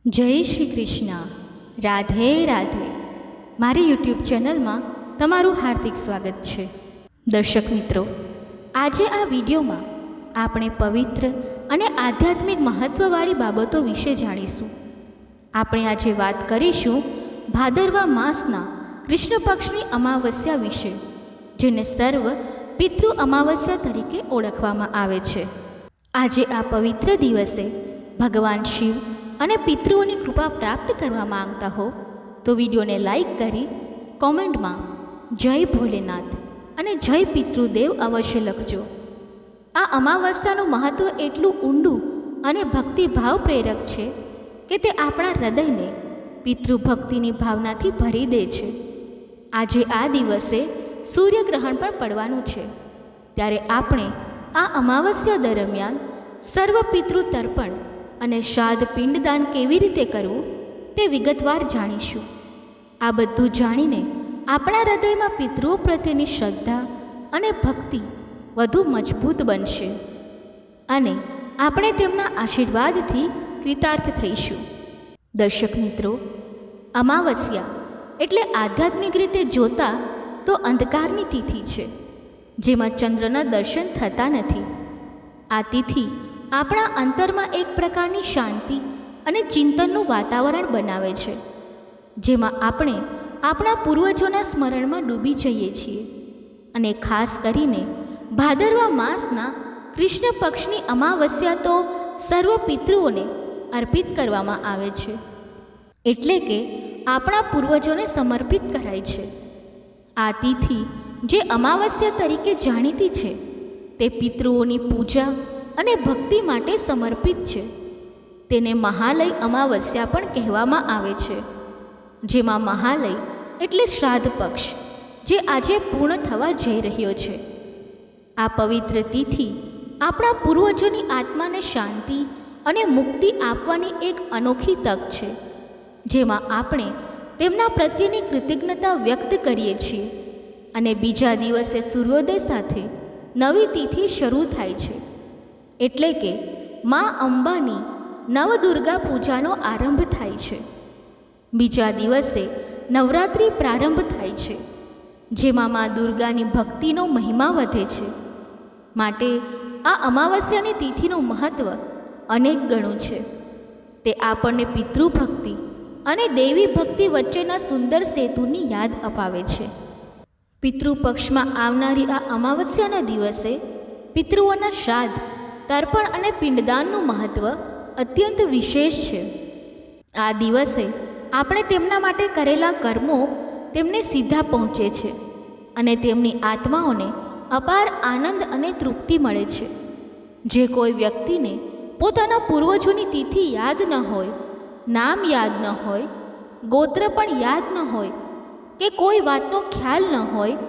જય શ્રી કૃષ્ણ, રાધે રાધે. મારી યુટ્યુબ ચેનલમાં તમારું હાર્દિક સ્વાગત છે. દર્શક મિત્રો, આજે આ વિડીયોમાં આપણે પવિત્ર અને આધ્યાત્મિક મહત્ત્વવાળી બાબતો વિશે જાણીશું. આપણે આજે વાત કરીશું ભાદરવા માસના કૃષ્ણ પક્ષની અમાવસ્યા વિશે, જેને સર્વ પિતૃ અમાવસ્યા તરીકે ઓળખવામાં આવે છે. આજે આ પવિત્ર દિવસે ભગવાન શિવ અને પિતૃઓની કૃપા પ્રાપ્ત કરવા માંગતા હો તો વિડીયોને લાઈક કરી કોમેન્ટમાં જય ભોલેનાથ અને જય પિતૃદેવ અવશ્ય લખજો. આ અમાવસ્યાનું મહત્ત્વ એટલું ઊંડું અને ભક્તિભાવ પ્રેરક છે કે તે આપણા હૃદયને પિતૃભક્તિની ભાવનાથી ભરી દે છે. આજે આ દિવસે સૂર્યગ્રહણ પણ પડવાનું છે, ત્યારે આપણે આ અમાવસ્યા દરમિયાન સર્વ પિતૃ તર્પણ અને શ્રાદ્ધ પિંડદાન કેવી રીતે કરવું તે વિગતવાર જાણીશું. આ બધું જાણીને આપણા હૃદયમાં પિતૃઓ પ્રત્યેની શ્રદ્ધા અને ભક્તિ વધુ મજબૂત બનશે અને આપણે તેમના આશીર્વાદથી કૃતાર્થ થઈશું. દર્શક મિત્રો, અમાવસ્યા એટલે આધ્યાત્મિક રીતે જોતા તો અંધકારની તિથિ છે, જેમાં ચંદ્રના દર્શન થતા નથી. આ તિથિ આપણા અંતરમાં એક પ્રકારની શાંતિ અને ચિંતનનું વાતાવરણ બનાવે છે, જેમાં આપણે આપણા પૂર્વજોના સ્મરણમાં ડૂબી જઈએ છીએ. અને ખાસ કરીને ભાદરવા માસના કૃષ્ણ પક્ષની અમાવસ્યા તો સર્વ પિતૃઓને અર્પિત કરવામાં આવે છે, એટલે કે આપણા પૂર્વજોને સમર્પિત કરાય છે. આ તિથિ જે અમાવસ્યા તરીકે જાણીતી છે, તે પિતૃઓની પૂજા અને ભક્તિ માટે સમર્પિત છે. તેને મહાલય અમાવસ્યા પણ કહેવામાં આવે છે, જેમાં મહાલય એટલે શ્રાદ્ધ પક્ષ જે આજે પૂર્ણ થવા જઈ રહ્યો છે. આ પવિત્ર તિથિ આપણા પૂર્વજોની આત્માને શાંતિ અને મુક્તિ આપવાની એક અનોખી તક છે, જેમાં આપણે તેમના પ્રત્યેની કૃતજ્ઞતા વ્યક્ત કરીએ છીએ. અને બીજા દિવસે સૂર્યોદય સાથે નવી તિથિ શરૂ થાય છે, એટલે કે મા અંબાની નવદુર્ગા પૂજાનો આરંભ થાય છે. બીજા દિવસે નવરાત્રિ પ્રારંભ થાય છે, જેમાં મા દુર્ગાની ભક્તિનો મહિમા વધે છે. માટે આ અમાવસ્યાની તિથિનું મહત્ત્વ અનેક ગણું છે. તે આપણને પિતૃભક્તિ અને દેવી ભક્તિ વચ્ચેના સુંદર સેતુની યાદ અપાવે છે. પિતૃપક્ષમાં આવનારી આ અમાવસ્યાના દિવસે પિતૃઓના શ્રાદ્ધ, તર્પણ અને પિંડદાનનું મહત્ત્વ અત્યંત વિશેષ છે. આ દિવસે આપણે તેમના માટે કરેલા કર્મો તેમને સીધા પહોંચે છે અને તેમની આત્માઓને અપાર આનંદ અને તૃપ્તિ મળે છે. જે કોઈ વ્યક્તિને પોતાના પૂર્વજોની તિથિ યાદ ન હોય, નામ યાદ ન હોય, ગોત્ર પણ યાદ ન હોય કે કોઈ વાતનો ખ્યાલ ન હોય,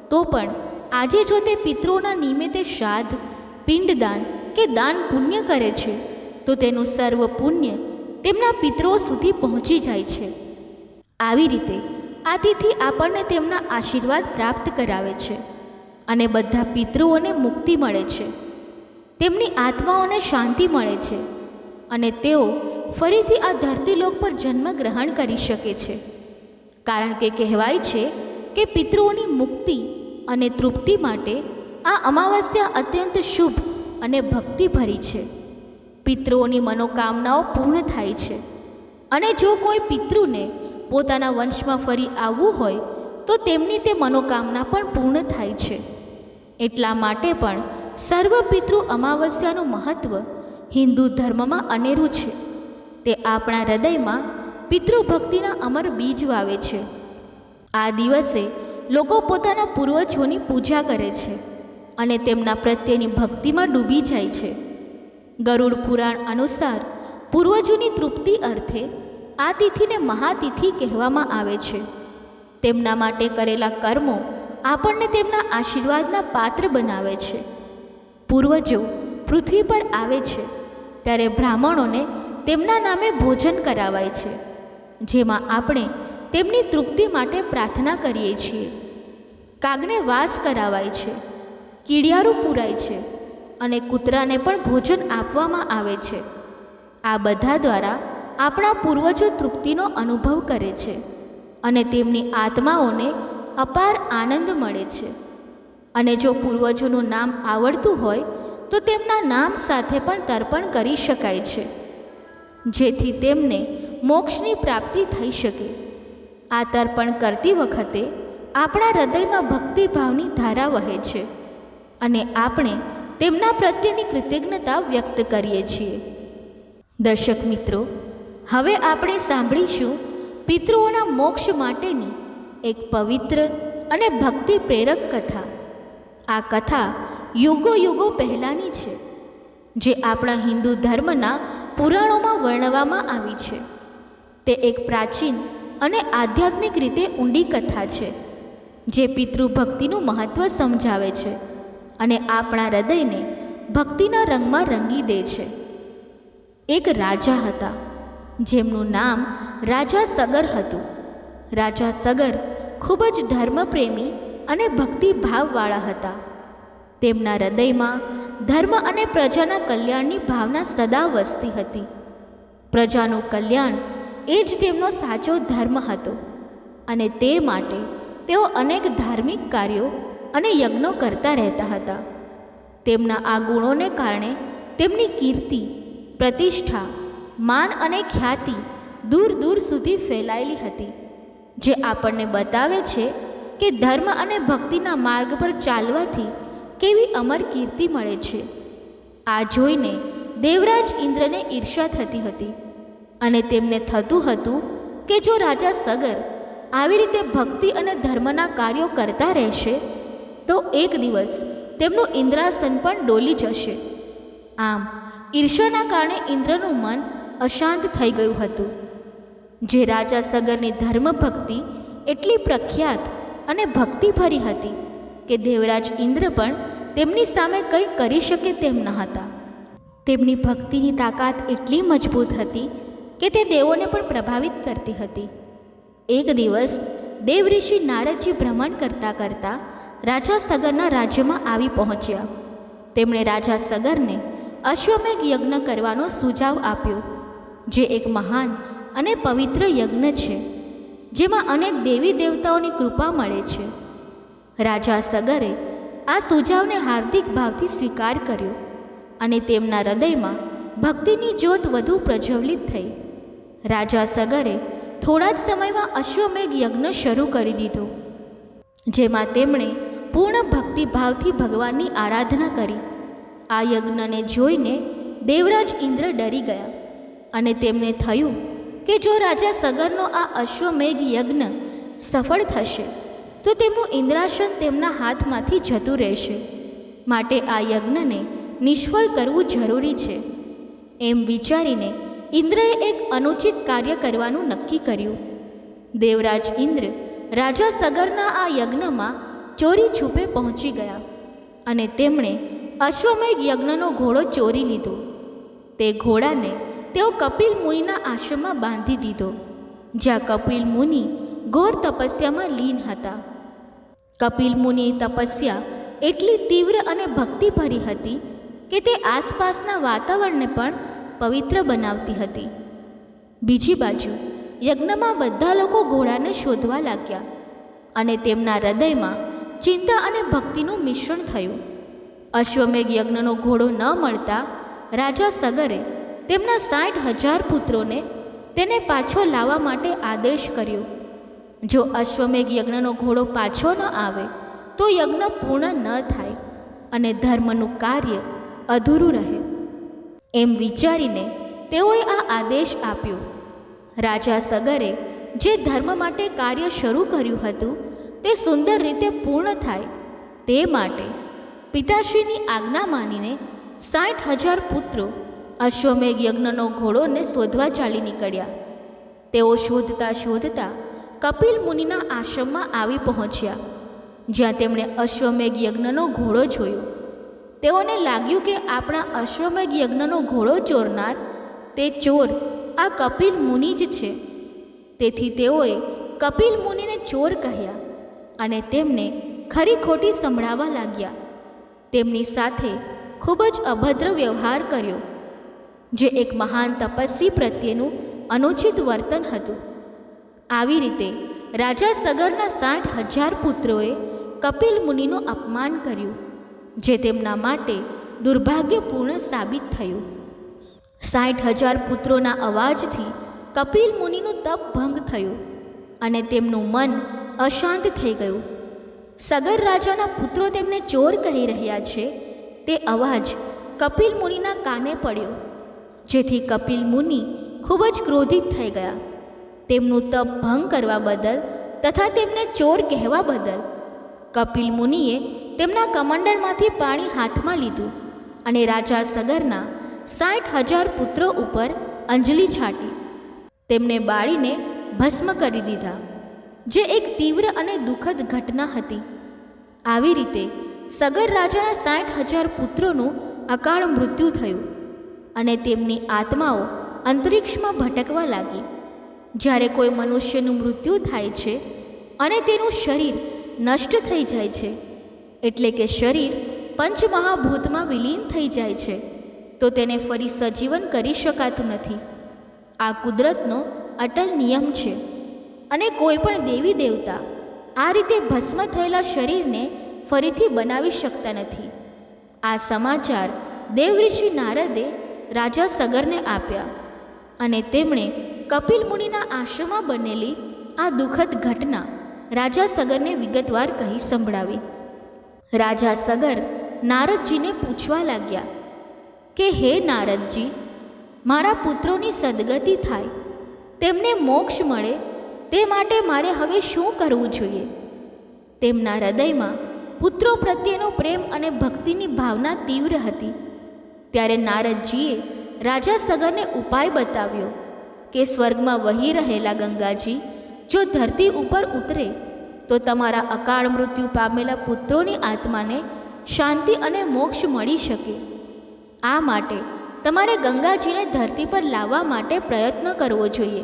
તો પણ આજે જો તે પિતૃઓના નિમિત્તે શ્રાદ્ધ, પિંડદાન કે દાન પુણ્ય કરે છે, તો તેનું સર્વ પુણ્ય તેમના પિતૃઓ સુધી પહોંચી જાય છે. આવી રીતે આ તિથિ આપણને તેમના આશીર્વાદ પ્રાપ્ત કરાવે છે અને બધા પિતૃઓને મુક્તિ મળે છે. તેમની આત્માઓને શાંતિ મળે છે અને તેઓ ફરીથી આ ધરતીલોક પર જન્મ ગ્રહણ કરી શકે છે. કારણ કે કહેવાય છે કે પિતૃઓની મુક્તિ અને તૃપ્તિ માટે આ અમાવસ્યા અત્યંત શુભ અને ભક્તિભરી છે. પિતૃઓની મનોકામનાઓ પૂર્ણ થાય છે અને જો કોઈ પિતૃને પોતાના વંશમાં ફરી આવવું હોય તો તેમની તે મનોકામના પણ પૂર્ણ થાય છે. એટલા માટે પણ સર્વ પિતૃ અમાવસ્યાનું મહત્ત્વ હિન્દુ ધર્મમાં અનેરું છે. તે આપણા હૃદયમાં પિતૃભક્તિના અમર બીજ વાવે છે. આ દિવસે લોકો પોતાના પૂર્વજોની પૂજા કરે છે અને તેમના પ્રત્યેની ભક્તિમાં ડૂબી જાય છે. ગરુડ પુરાણ અનુસાર પૂર્વજોની તૃપ્તિ અર્થે આ તિથિને મહાતિથિ કહેવામાં આવે છે. તેમના માટે કરેલા કર્મો આપણને તેમના આશીર્વાદના પાત્ર બનાવે છે. પૂર્વજો પૃથ્વી પર આવે છે ત્યારે બ્રાહ્મણોને તેમના નામે ભોજન કરાવાય છે, જેમાં આપણે તેમની તૃપ્તિ માટે પ્રાર્થના કરીએ છીએ. કાગને વાસ કરાવાય છે, કીડિયારું પૂરાય છે અને કૂતરાને પણ ભોજન આપવામાં આવે છે. આ બધા દ્વારા આપણા પૂર્વજો તૃપ્તિનો અનુભવ કરે છે અને તેમની આત્માઓને અપાર આનંદ મળે છે. અને જો પૂર્વજોનું નામ આવડતું હોય તો તેમના નામ સાથે પણ તર્પણ કરી શકાય છે, જેથી તેમને મોક્ષની પ્રાપ્તિ થઈ શકે. આ તર્પણ કરતી વખતે આપણા હૃદયમાં ભક્તિભાવની ધારા વહે છે અને આપણે તેમના પ્રત્યેની કૃતજ્ઞતા વ્યક્ત કરીએ છીએ. દર્શક મિત્રો, હવે આપણે સાંભળીશું પિતૃઓના મોક્ષ માટેની એક પવિત્ર અને ભક્તિ પ્રેરક કથા. આ કથા યુગો યુગો પહેલાંની છે, જે આપણા હિન્દુ ધર્મના પુરાણોમાં વર્ણવવામાં આવી છે. તે એક પ્રાચીન અને આધ્યાત્મિક રીતે ઊંડી કથા છે, જે પિતૃભક્તિનું મહત્ત્વ સમજાવે છે અને આપણા હૃદયને ભક્તિના રંગમાં રંગી દે છે. એક રાજા હતા, જેમનું નામ રાજા સગર હતું. રાજા સગર ખૂબ જ ધર્મપ્રેમી અને ભક્તિભાવવાળા હતા. તેમના હૃદયમાં ધર્મ અને પ્રજાના કલ્યાણની ભાવના સદા વસતી હતી. પ્રજાનું કલ્યાણ એ જ તેમનો સાચો ધર્મ હતો અને તે માટે તેઓ અનેક ધાર્મિક કાર્યો અને યજ્ઞો કરતા રહેતા હતા. તેમના આ ગુણોને કારણે તેમની કીર્તિ, પ્રતિષ્ઠા, માન અને ખ્યાતિ દૂર દૂર સુધી ફેલાયેલી હતી, જે આપણને બતાવે છે કે ધર્મ અને ભક્તિના માર્ગ પર ચાલવાથી કેવી અમર કીર્તિ મળે છે. આ જોઈને દેવરાજ ઇન્દ્રને ઈર્ષ્યા થતી હતી અને તેમને થતું હતું કે જો રાજા સગર આવી રીતે ભક્તિ અને ધર્મના કાર્યો કરતા રહેશે તો એક દિવસ તેમનું ઇન્દ્રાસન પણ ડોલી જશે. આમ ઈર્ષ્યાના કારણે ઇન્દ્રનું મન અશાંત થઈ ગયું હતું. જે રાજા સગરની ધર્મભક્તિ એટલી પ્રખ્યાત અને ભક્તિભરી હતી કે દેવરાજ ઇન્દ્ર પણ તેમની સામે કંઈ કરી શકે તેમ ન હતા. તેમની ભક્તિની તાકાત એટલી મજબૂત હતી કે તે દેવોને પણ પ્રભાવિત કરતી હતી. એક દિવસ દેવઋષિ નારદજી ભ્રમણ કરતાં કરતાં રાજા સગરના રાજ્યમાં આવી પહોંચ્યા. તેમણે રાજા સગરને અશ્વમેઘ યજ્ઞ કરવાનો સુઝાવ આપ્યો, જે એક મહાન અને પવિત્ર યજ્ઞ છે, જેમાં અનેક દેવી દેવતાઓની કૃપા મળે છે. રાજા સગરે આ સુઝાવને હાર્દિક ભાવથી સ્વીકાર કર્યો અને તેમના હૃદયમાં ભક્તિની જ્યોત વધુ પ્રજ્વલિત થઈ. રાજા સગરે થોડા જ સમયમાં અશ્વમેઘ યજ્ઞ શરૂ કરી દીધો, જેમાં તેમણે પૂર્ણ ભક્તિભાવથી ભગવાનની આરાધના કરી. આ યજ્ઞને જોઈને દેવરાજ ઇન્દ્ર ડરી ગયા અને તેમને થયું કે જો રાજા સગરનો આ અશ્વમેઘ યજ્ઞ સફળ થશે તો તેમનું ઇન્દ્રાસન તેમના હાથમાંથી જતું રહેશે. માટે આ યજ્ઞને નિષ્ફળ કરવું જરૂરી છે. એમ વિચારીને ઇન્દ્રએ એક અનુચિત કાર્ય કરવાનું નક્કી કર્યું. દેવરાજ ઇન્દ્ર રાજા સગરના આ યજ્ઞમાં ચોરી છૂપે પહોંચી ગયા અને તેમણે અશ્વમેઘ યજ્ઞનો ઘોડો ચોરી લીધો. તે ઘોડાને તેઓ કપિલ મુનિના આશ્રમમાં બાંધી દીધો, જ્યાં કપિલ મુનિ ઘોર તપસ્યામાં લીન હતા. કપિલ મુનિની તપસ્યા એટલી તીવ્ર અને ભક્તિભરી હતી કે તે આસપાસના વાતાવરણને પણ પવિત્ર બનાવતી હતી. બીજી બાજુ યજ્ઞમાં બધા લોકો ઘોડાને શોધવા લાગ્યા અને તેમના હૃદયમાં ચિંતા અને ભક્તિનું મિશ્રણ થયું. અશ્વમેઘ યજ્ઞનો ઘોડો ન મળતા રાજા સગરે તેમના 60,000 પુત્રોને તેને પાછો લાવવા માટે આદેશ કર્યો. જો અશ્વમેઘ યજ્ઞનો ઘોડો પાછો ન આવે તો યજ્ઞ પૂર્ણ ન થાય અને ધર્મનું કાર્ય અધૂરું રહે. એમ વિચારીને તેઓએ આ આદેશ આપ્યો. રાજા સગરે જે ધર્મ માટે કાર્ય શરૂ કર્યું હતું તે સુંદર રીતે પૂર્ણ થાય તે માટે પિતાશ્રીની આજ્ઞા માનીને 60,000 પુત્રો અશ્વમેઘ યજ્ઞનો ઘોડોને શોધવા ચાલી નીકળ્યા. તેઓ શોધતા શોધતા કપિલ મુનિના આશ્રમમાં આવી પહોંચ્યા, જ્યાં તેમણે અશ્વમેઘ યજ્ઞનો ઘોડો જોયો. તેઓને લાગ્યું કે આપણા અશ્વમેઘ યજ્ઞનો ઘોડો ચોરનાર તે ચોર આ કપિલ મુનિ જ છે. તેથી તેઓએ કપિલ મુનિને ચોર કહ્યા અને તેમને ખરી ખોટી સંભળાવવા લાગ્યા. તેમની સાથે ખૂબ જ અભદ્ર વ્યવહાર કર્યો, જે એક મહાન તપસ્વી પ્રત્યેનું અનુચિત વર્તન હતું. આવી રીતે રાજા સગરના 60,000 પુત્રોએ કપિલ મુનિનું અપમાન કર્યું, જે તેમના માટે દુર્ભાગ્યપૂર્ણ સાબિત થયું. 60,000 પુત્રોના અવાજથી કપિલ મુનિનું તપ ભંગ થયું અને તેમનું મન અશાંત થઈ ગયું. સગર રાજાના પુત્રો તેમને ચોર કહી રહ્યા છે તે અવાજ કપિલ મુનિના કાને પડ્યો, જેથી કપિલ મુનિ ખૂબ જ ક્રોધિત થઈ ગયા. તેમનું તપ ભંગ કરવા બદલ તથા તેમને ચોર કહેવા બદલ કપિલ મુનિએ તેમના કમંડળમાંથી પાણી હાથમાં લીધું અને રાજા સગરના 60,000 પુત્રો ઉપર અંજલિ છાંટી તેમને બાળીને ભસ્મ કરી દીધા, જે એક તીવ્ર અને દુઃખદ ઘટના હતી. આવી રીતે સગર રાજાના 60,000 પુત્રોનું અકાળ મૃત્યુ થયું અને તેમની આત્માઓ અંતરિક્ષમાં ભટકવા લાગી. જ્યારે કોઈ મનુષ્યનું મૃત્યુ થાય છે અને તેનું શરીર નષ્ટ થઈ જાય છે, એટલે કે શરીર પંચમહાભૂતમાં વિલીન થઈ જાય છે, તો તેને ફરી સજીવન કરી શકાતું નથી. આ કુદરતનો અટલ નિયમ છે અને કોઈ પણ દેવી દેવતા આ રીતે ભસ્મ થયેલા શરીરને ફરીથી બનાવી શકતા નથી. આ સમાચાર દેવઋષિ નારદે રાજા સગરને આપ્યા અને તેમણે કપિલ મુનિના આશ્રમમાં બનેલી આ દુઃખદ ઘટના રાજા સગરને વિગતવાર કહી સંભળાવી. રાજા સગર નારદજીને પૂછવા લાગ્યા કે હે નારદજી, મારા પુત્રોની સદગતિ થાય, તેમને મોક્ષ મળે તે માટે મારે હવે શું કરવું જોઈએ? તેમના હૃદયમાં પુત્રો પ્રત્યેનો પ્રેમ અને ભક્તિની ભાવના તીવ્ર હતી. ત્યારે નારદજીએ રાજા સગરને ઉપાય બતાવ્યો કે સ્વર્ગમાં વહી રહેલા ગંગાજી જો ધરતી ઉપર ઉતરે તો તમારા અકાળ મૃત્યુ પામેલા પુત્રોની આત્માને શાંતિ અને મોક્ષ મળી શકે. આ માટે તમારે ગંગાજીને ધરતી પર લાવવા માટે પ્રયત્ન કરવો જોઈએ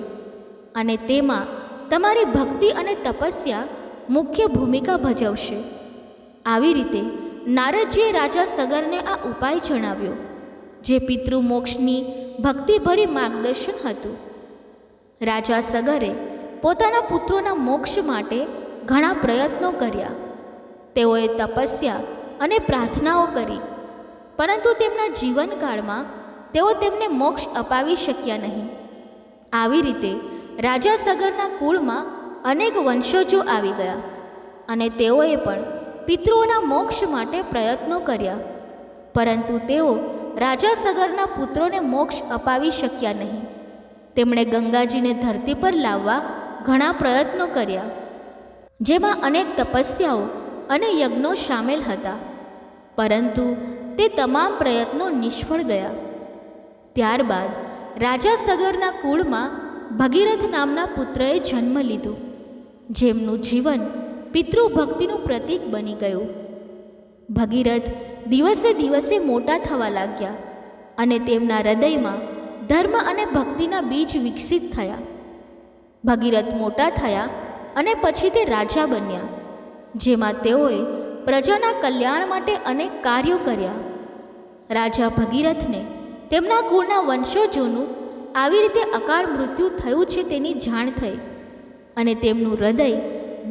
અને તેમાં તમારી ભક્તિ અને તપસ્યા મુખ્ય ભૂમિકા ભજવશે. આવી રીતે નારદજીએ રાજા સગરને આ ઉપાય જણાવ્યો, જે પિતૃમોક્ષની ભક્તિભરી માર્ગદર્શન હતું. રાજા સગરે પોતાના પુત્રોના મોક્ષ માટે ઘણા પ્રયત્નો કર્યા. તેઓએ તપસ્યા અને પ્રાર્થનાઓ કરી, પરંતુ તેમના જીવનકાળમાં તેઓ તેમને મોક્ષ અપાવી શક્યા નહીં. આવી રીતે રાજા સગરના કુળમાં અનેક વંશજો આવી ગયા અને તેઓએ પણ પિતૃઓના મોક્ષ માટે પ્રયત્નો કર્યા, પરંતુ તેઓ રાજા સગરના પુત્રોને મોક્ષ અપાવી શક્યા નહીં. તેમણે ગંગાજીને ધરતી પર લાવવા ઘણા પ્રયત્નો કર્યા, જેમાં અનેક તપસ્યાઓ અને યજ્ઞો સામેલ હતા, પરંતુ તે તમામ પ્રયત્નો નિષ્ફળ ગયા. ત્યારબાદ રાજા સગરના કુળમાં ભગીરથ નામના પુત્રએ જન્મ લીધો, જેમનું જીવન પિતૃભક્તિનું પ્રતીક બની ગયું. ભગીરથ દિવસે દિવસે મોટા થવા લાગ્યા અને તેમના હૃદયમાં ધર્મ અને ભક્તિના બીજ વિકસિત થયા. ભગીરથ મોટા થયા અને પછી તે રાજા બન્યા, જેમાં તેઓએ પ્રજાના કલ્યાણ માટે અનેક કાર્યો કર્યા. રાજા ભગીરથને તેમના કુળના વંશજોનું આવી રીતે અકાળ મૃત્યુ થયું છે તેની જાણ થઈ અને તેમનું હૃદય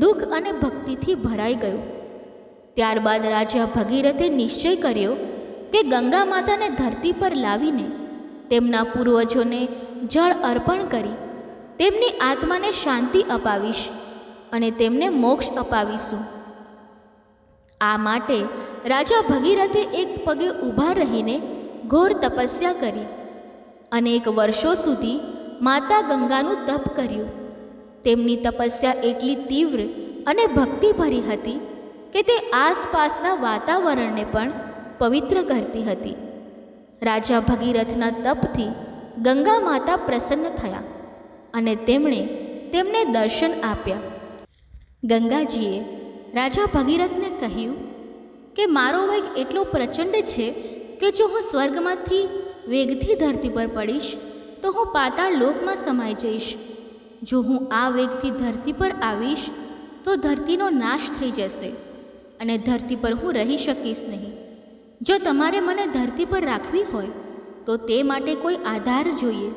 દુઃખ અને ભક્તિથી ભરાઈ ગયું. ત્યારબાદ રાજા ભગીરથે નિશ્ચય કર્યો કે ગંગા માતાને ધરતી પર લાવીને તેમના પૂર્વજોને જળ અર્પણ કરી તેમની આત્માને શાંતિ અપાવીશ અને તેમને મોક્ષ અપાવીશું. આ માટે રાજા ભગીરથે એક પગે ઊભા રહીને ઘોર તપસ્યા કરી. અનેક વર્ષો સુધી માતા ગંગાનું તપ કર્યું. તેમની તપસ્યા એટલી તીવ્ર અને ભક્તિભરી હતી કે તે આસપાસના વાતાવરણને પણ પવિત્ર કરતી હતી. રાજા ભગીરથના તપથી ગંગા માતા પ્રસન્ન થયા અને તેમણે તેમને દર્શન આપ્યા. ગંગાજીએ રાજા ભગીરથને કહ્યું કે મારો વેગ એટલો પ્રચંડ છે કે જો હું સ્વર્ગમાંથી વેગથી ધરતી પર પડીશ તો હું પાતાળ લોકમાં સમાઈ જઈશ. જો હું આ વેગથી ધરતી પર આવીશ તો ધરતીનો નાશ થઈ જશે અને ધરતી પર હું રહી શકીશ નહીં. જો તમારે મને ધરતી પર રાખવી હોય તો તે માટે કોઈ આધાર જોઈએ,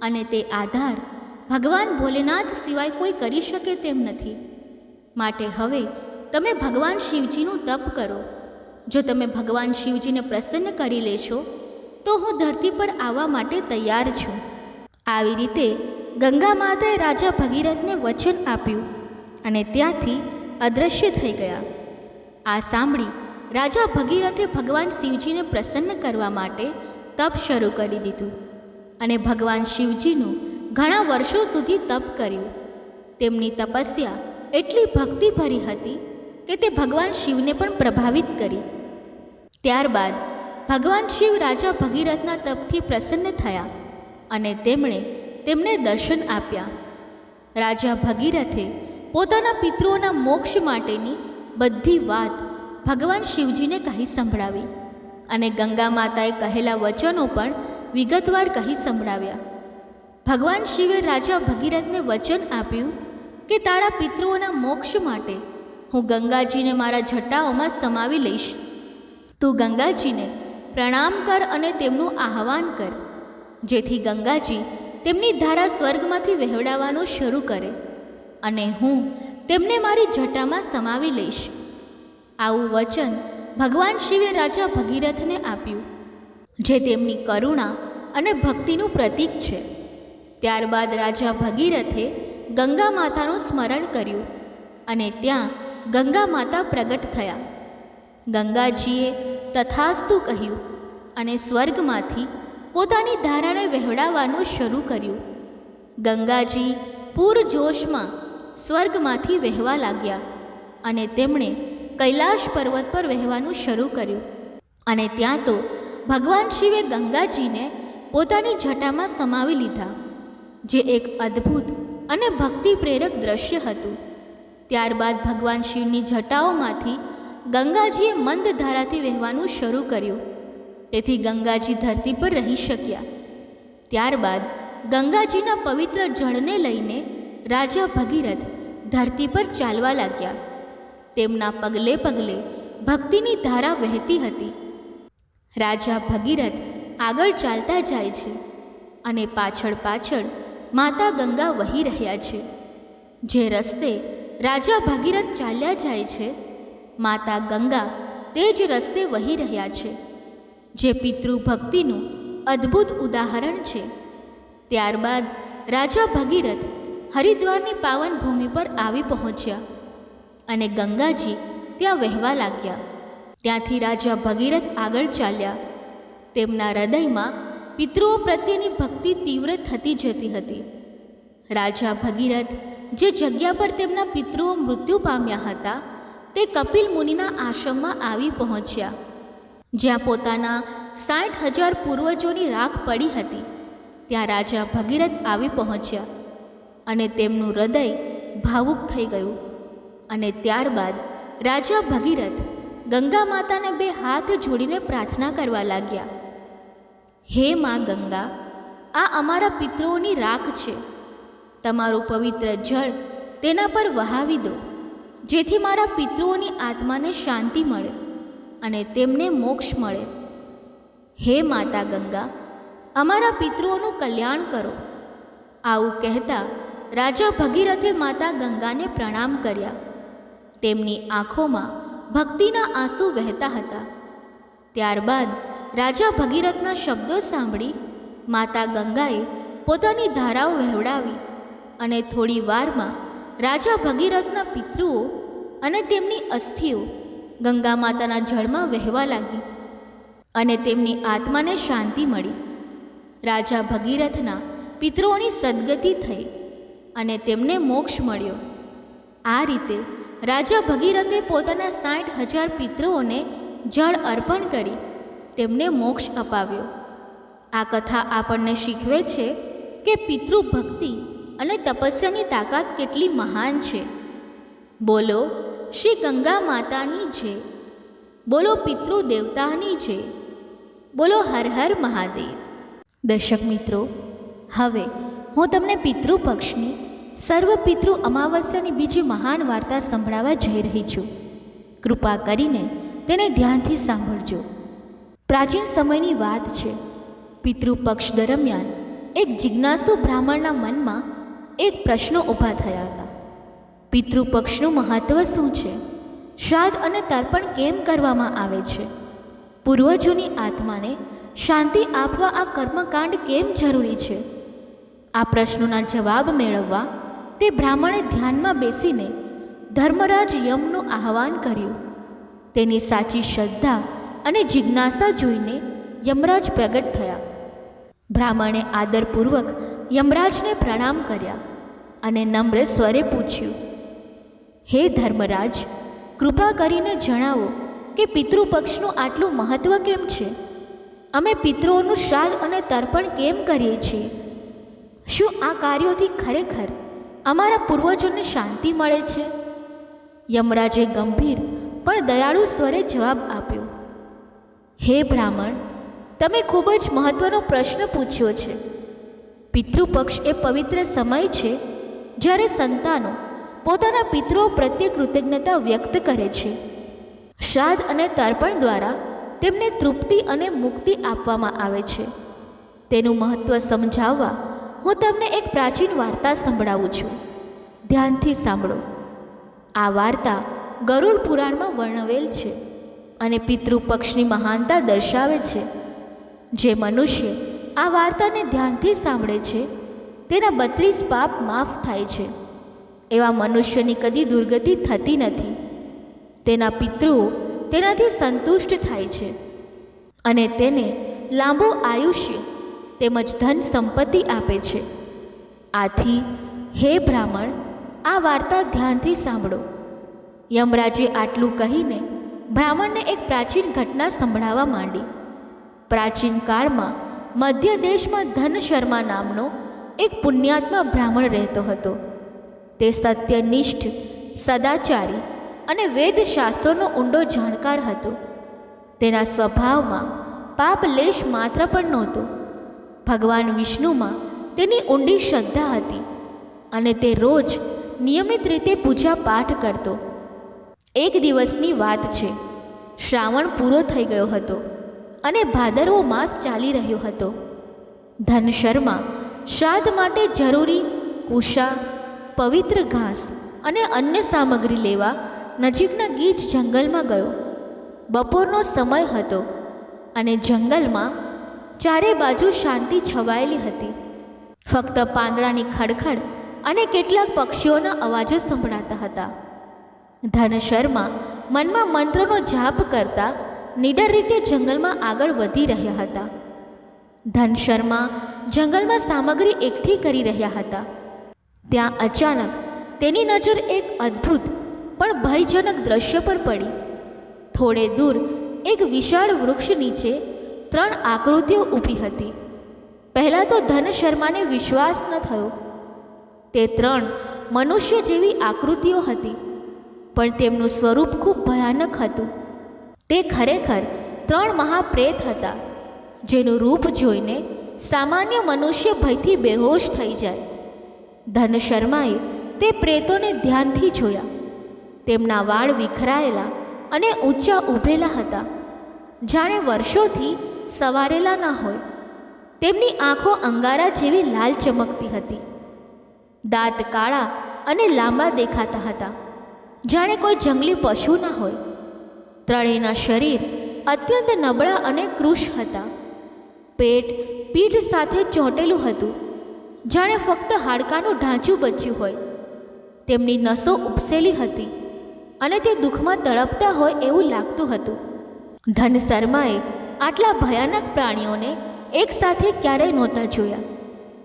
અને તે આધાર ભગવાન ભોલેનાથ સિવાય કોઈ કરી શકે તેમ નથી. માટે હવે તમે ભગવાન શિવજીનું તપ કરો. જો તમે ભગવાન શિવજીને પ્રસન્ન કરી લેશો તો હું ધરતી પર આવવા માટે તૈયાર છું. આવી રીતે ગંગા માતાએ રાજા ભગીરથને વચન આપ્યું અને ત્યાંથી અદૃશ્ય થઈ ગયા. આ સાંભળી રાજા ભગીરથે ભગવાન શિવજીને પ્રસન્ન કરવા માટે તપ શરૂ કરી દીધું અને ભગવાન શિવજીનું ઘણા વર્ષો સુધી તપ કર્યું. તેમની તપસ્યા એટલી ભક્તિભરી હતી કે તે ભગવાન શિવને પણ પ્રભાવિત કરી. ત્યારબાદ ભગવાન શિવ રાજા ભગીરથના તપથી પ્રસન્ન થયા અને તેમણે તેમને દર્શન આપ્યા. રાજા ભગીરથે પોતાના પિતૃઓના મોક્ષ માટેની બધી વાત ભગવાન શિવજીને કહી સંભળાવી અને ગંગા માતાએ કહેલા વચનો પણ વિગતવાર કહી સંભળાવ્યા. ભગવાન શિવે રાજા ભગીરથને વચન આપ્યું કે તારા પિતૃઓના મોક્ષ માટે હું ગંગાજીને મારા જટાઓમાં સમાવી લઈશ. તું ગંગાજીને પ્રણામ કર અને તેમનું આહવાન કર, જેથી ગંગાજી તેમની ધારા સ્વર્ગમાંથી વહેવડાવવાનું શરૂ કરે અને હું તેમને મારી જટામાં સમાવી લઈશ. આવું વચન ભગવાન શિવે રાજા ભગીરથને આપ્યું, જે તેમની કરુણા અને ભક્તિનું પ્રતીક છે. ત્યારબાદ રાજા ભગીરથે ગંગા માતાનું સ્મરણ કર્યું અને ત્યાં ગંગા માતા પ્રગટ થયા. ગંગાજીએ તથાસ્તુ કહ્યું અને સ્વર્ગમાંથી પોતાની ધારાને વહેવડાવવાનું શરૂ કર્યું. ગંગાજી પૂરજોશમાં સ્વર્ગમાંથી વહેવા લાગ્યા અને તેમણે કૈલાશ પર્વત પર વહેવાનું શરૂ કર્યું અને ત્યાં તો ભગવાન શિવે ગંગાજીને પોતાની જટામાં સમાવી લીધા, જે એક અદ્ભુત અને ભક્તિ પ્રેરક દ્રશ્ય હતું. ત્યારબાદ ભગવાન શિવની જટાઓમાંથી ગંગાજીએ મંદ ધારાથી વહેવાનું શરૂ કર્યું, તેથી ગંગાજી ધરતી પર રહી શક્યા. ત્યારબાદ ગંગાજીના પવિત્ર જળને લઈને રાજા ભગીરથ ધરતી પર ચાલવા લાગ્યા. તેમના પગલે પગલે ભક્તિની ધારા વહેતી હતી. રાજા ભગીરથ આગળ ચાલતા જાય છે અને પાછળ પાછળ માતા ગંગા વહી રહ્યા છે. જે રસ્તે રાજા ભગીરથ ચાલ્યા જાય છે, માતા ગંગા તે જ રસ્તે વહી રહ્યા છે, જે પિતૃભક્તિનું અદ્ભુત ઉદાહરણ છે. ત્યારબાદ રાજા ભગીરથ હરિદ્વારની પાવન ભૂમિ પર આવી પહોંચ્યા અને ગંગાજી ત્યાં વહેવા લાગ્યા. ત્યાંથી રાજા ભગીરથ આગળ ચાલ્યા. તેમના હૃદયમાં પિતૃઓ પ્રત્યેની ભક્તિ તીવ્ર થતી જતી હતી. રાજા ભગીરથ જે જગ્યા પર તેમના પિતૃઓ મૃત્યુ પામ્યા હતા તે કપિલ મુનિના આશ્રમમાં આવી પહોંચ્યા, જ્યાં પોતાના 60,000 પૂર્વજોની રાખ પડી હતી. ત્યાં રાજા ભગીરથ આવી પહોંચ્યા અને તેમનું હૃદય ભાવુક થઈ ગયું અને ત્યારબાદ રાજા ભગીરથ ગંગા માતાને 2 હાથ જોડીને પ્રાર્થના કરવા લાગ્યા. હે મા ગંગા, આ અમારા પિતૃઓની રાખ છે. તમારું પવિત્ર જળ તેના પર વહાવી દો, જેથી મારા પિતૃઓની આત્માને શાંતિ મળે અને તેમને મોક્ષ મળે. હે માતા ગંગા, અમારા પિતૃઓનું કલ્યાણ કરો. આવું કહેતા રાજા ભગીરથે માતા ગંગાને પ્રણામ કર્યા. તેમની આંખોમાં ભક્તિના આંસુ વહેતા હતા. ત્યારબાદ રાજા ભગીરથના શબ્દો સાંભળી માતા ગંગાએ પોતાની ધારાઓ વહેવડાવી અને થોડી વારમાં રાજા ભગીરથના પિતૃઓ અને તેમની અસ્થિઓ ગંગા માતાના જળમાં વહેવા લાગી અને તેમની આત્માને શાંતિ મળી. રાજા ભગીરથના પિતૃઓની સદગતિ થઈ અને તેમને મોક્ષ મળ્યો. આ રીતે રાજા ભગીરથે પોતાના 60,000 પિતૃઓને જળ અર્પણ કરી તેમને મોક્ષ અપાવ્યો. આ કથા આપણને શીખવે છે કે પિતૃભક્તિ અને તપસ્યાની તાકાત કેટલી મહાન છે. બોલો શ્રી ગંગા માતાની જય, બોલો પિતૃ દેવતાની જય, બોલો હર હર મહાદેવ. દર્શક મિત્રો, હવે હું તમને પિતૃપક્ષની સર્વ પિતૃ અમાવસ્યાની બીજી મહાન વાર્તા સંભળાવવા જઈ રહી છું. કૃપા કરીને તેને ધ્યાનથી સાંભળજો. પ્રાચીન સમયની વાત છે. પિતૃપક્ષ દરમિયાન એક જિજ્ઞાસુ બ્રાહ્મણના મનમાં એક પ્રશ્નો ઊભા થયા હતા. પિતૃપક્ષનું મહત્ત્વ શું છે? શ્રાદ્ધ અને તર્પણ કેમ કરવામાં આવે છે? પૂર્વજોની આત્માને શાંતિ આપવા આ કર્મકાંડ કેમ જરૂરી છે? આ પ્રશ્નોના જવાબ મેળવવા તે બ્રાહ્મણે ધ્યાનમાં બેસીને ધર્મરાજ યમનું આહ્વાન કર્યું. તેની સાચી શ્રદ્ધા અને જિજ્ઞાસા જોઈને યમરાજ પ્રગટ થયા. બ્રાહ્મણે આદરપૂર્વક યમરાજને પ્રણામ કર્યા અને નમ્ર સ્વરે પૂછ્યું, હે ધર્મરાજ, કૃપા કરીને જણાવો કે પિતૃપક્ષનું આટલું મહત્ત્વ કેમ છે? અમે પિતૃઓનું શ્રાદ્ધ અને તર્પણ કેમ કરીએ છીએ? શું આ કાર્યોથી ખરેખર અમારા પૂર્વજોને શાંતિ મળે છે? યમરાજે ગંભીર પણ દયાળુ સ્વરે જવાબ આપ્યો, હે બ્રાહ્મણ, તમે ખૂબ જ મહત્ત્વનો પ્રશ્ન પૂછ્યો છે. પિતૃપક્ષ એ પવિત્ર સમય છે જ્યારે સંતાનો પોતાના પિતૃઓ પ્રત્યે કૃતજ્ઞતા વ્યક્ત કરે છે. શ્રાદ્ધ અને તર્પણ દ્વારા તેમને તૃપ્તિ અને મુક્તિ આપવામાં આવે છે. તેનું મહત્ત્વ સમજાવવા હું તમને એક પ્રાચીન વાર્તા સંભળાવું છું. ધ્યાનથી સાંભળો. આ વાર્તા ગરુડ પુરાણમાં વર્ણવેલ છે અને પિતૃપક્ષની મહાનતા દર્શાવે છે. જે મનુષ્ય આ વાર્તાને ધ્યાનથી સાંભળે છે તેના 32 પાપ માફ થાય છે. એવા મનુષ્યની કદી દુર્ગતિ થતી નથી. તેના પિતૃઓ તેનાથી સંતુષ્ટ થાય છે અને તેને લાંબુ આયુષ્ય તેમજ ધન સંપત્તિ આપે છે. આથી હે બ્રાહ્મણ, આ વાર્તા ધ્યાનથી સાંભળો. યમરાજે આટલું કહીને બ્રાહ્મણને એક પ્રાચીન ઘટના સંભળાવવા માંડી. પ્રાચીન કાળમાં મધ્ય દેશમાં ધનશર્મા નામનો એક પુણ્યાત્મા બ્રાહ્મણ રહેતો હતો. તે સત્યનિષ્ઠ, સદાચારી અને વેદશાસ્ત્રોનો ઊંડો જાણકાર હતો. તેના સ્વભાવમાં પાપ લેશ માત્ર પણ નહોતો. ભગવાન વિષ્ણુમાં તેની ઊંડી શ્રદ્ધા હતી અને તે રોજ નિયમિત રીતે પૂજા પાઠ કરતો. એક દિવસની વાત છે. શ્રાવણ પૂરો થઈ ગયો હતો અને ભાદરવો માસ ચાલી રહ્યો હતો. ધનશર્મા શ્રાદ્ધ માટે જરૂરી કુશા, પવિત્ર ઘાસ અને અન્ય સામગ્રી લેવા નજીકના ગીચ જંગલમાં ગયો. બપોરનો સમય હતો અને જંગલમાં ચારે બાજુ શાંતિ છવાયેલી હતી. ફક્ત પાંદડાની ખડખડ અને કેટલાક પક્ષીઓના અવાજો સંભળાતા હતા. ધનશર્મા મનમાં મંત્રોનો જાપ કરતા નીડર રીતે જંગલમાં આગળ વધી રહ્યા હતા. ધનશર્મા જંગલમાં સામગ્રી એકઠી કરી રહ્યા હતા. ત્યાં અચાનક તેની નજર એક અદ્ભુત પણ ભયજનક દ્રશ્ય પર પડી. થોડે દૂર એક વિશાળ વૃક્ષ નીચે 3 આકૃતિઓ ઊભી હતી. પહેલાં તો ધનશર્માને વિશ્વાસ ન થયો. તે 3 મનુષ્ય જેવી આકૃતિઓ હતી, પણ તેમનું સ્વરૂપ ખૂબ ભયાનક હતું. તે ખરેખર 3 મહાપ્રેત હતા, જેનું રૂપ જોઈને સામાન્ય મનુષ્ય ભયથી બેહોશ થઈ જાય. ધનશર્માએ તે પ્રેતોને ધ્યાનથી જોયા. તેમના વાળ વિખરાયેલા અને ઊંચા ઊભેલા હતા, જાણે વર્ષોથી સવારેલા ન હોય. તેમની આંખો અંગારા જેવી લાલ ચમકતી હતી. દાંત કાળા અને લાંબા દેખાતા હતા, જાણે કોઈ જંગલી પશુ ન હોય. ત્રણેયના શરીર અત્યંત નબળા અને કૃશ હતા. પેટ પીઠ સાથે ચોંટેલું હતું, જાણે ફક્ત હાડકાનું ઢાંચું બચ્યું હોય. તેમની નસો ઉપસેલી હતી અને તે દુઃખમાં તડપતા હોય એવું લાગતું હતું. ધનશર્માએ આટલા ભયાનક પ્રાણીઓને એકસાથે ક્યારેય નહોતા જોયા.